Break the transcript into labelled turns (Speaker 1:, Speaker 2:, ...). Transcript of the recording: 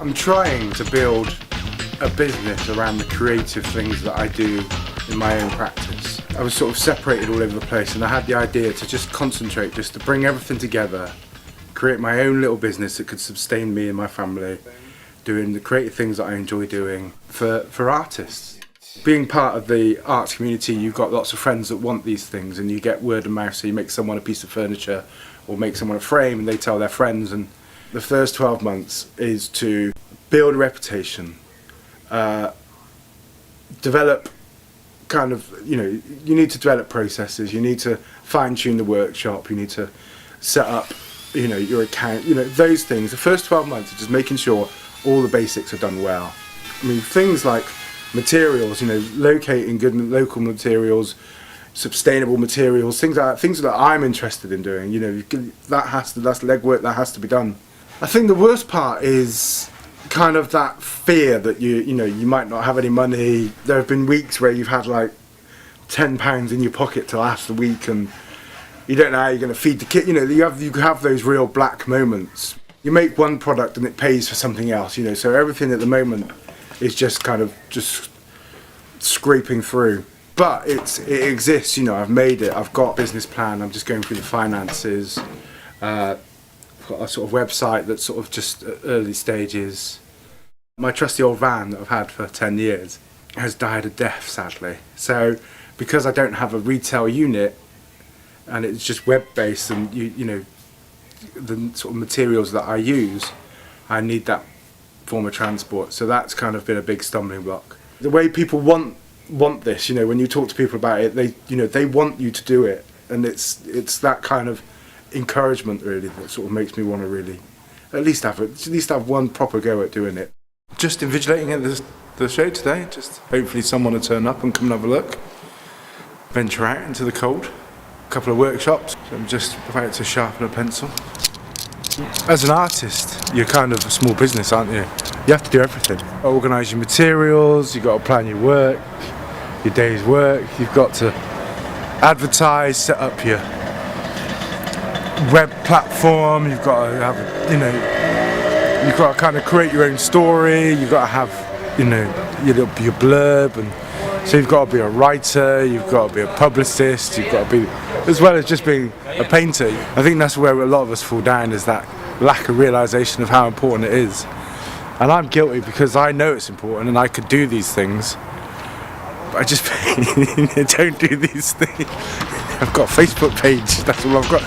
Speaker 1: I'm trying to build a business around the creative things that I do in my own practice. I was sort of separated all over the place, and I had the idea to just concentrate, just to bring everything together, create my own little business that could sustain me and my family, doing the creative things that I enjoy doing for artists. Being part of the arts community, you've got lots of friends that want these things, and you get word of mouth. So you make someone a piece of furniture or make someone a frame, and they tell their friends. And the first 12 months is to build a reputation, develop kind of, you need to develop processes, you need to fine-tune the workshop, you need to set up, your account, those things. The first 12 months are just making sure all the basics are done well. I mean, things like materials, locating good local materials, sustainable materials, things that I'm interested in doing, that's legwork that has to be done. I think the worst part is kind of that fear that you might not have any money. There have been weeks where you've had like £10 in your pocket to last the week, and you don't know how you're going to feed the kid. You have those real black moments. You make one product and it pays for something else. So everything at the moment is just kind of just scraping through. But it exists. I've made it. I've got a business plan. I'm just going through the finances. I've got a sort of website that's sort of just at early stages. My trusty old van that I've had for 10 years has died a death, sadly. So because I don't have a retail unit and it's just web-based, and the sort of materials that I use, I need that form of transport. So that's kind of been a big stumbling block. The way people want this, when you talk to people about it, they want you to do it, and it's that kind of encouragement really that sort of makes me want to really at least have one proper go at doing it. Just invigilating at the show today, just hopefully someone will turn up and come and have a look, venture out into the cold. A couple of workshops, so I'm just about to sharpen a pencil. As an artist, you're kind of a small business, aren't you? You have to do everything. Organise your materials, you've got to plan your work, your day's work, you've got to advertise, set up your web platform, you've got to have, you've got to kind of create your own story, you've got to have, your blurb, and so you've got to be a writer, you've got to be a publicist, you've got to be, as well as just being a painter. I think that's where a lot of us fall down, is that lack of realisation of how important it is. And I'm guilty because I know it's important and I could do these things, but I just don't do these things. I've got a Facebook page, that's all I've got.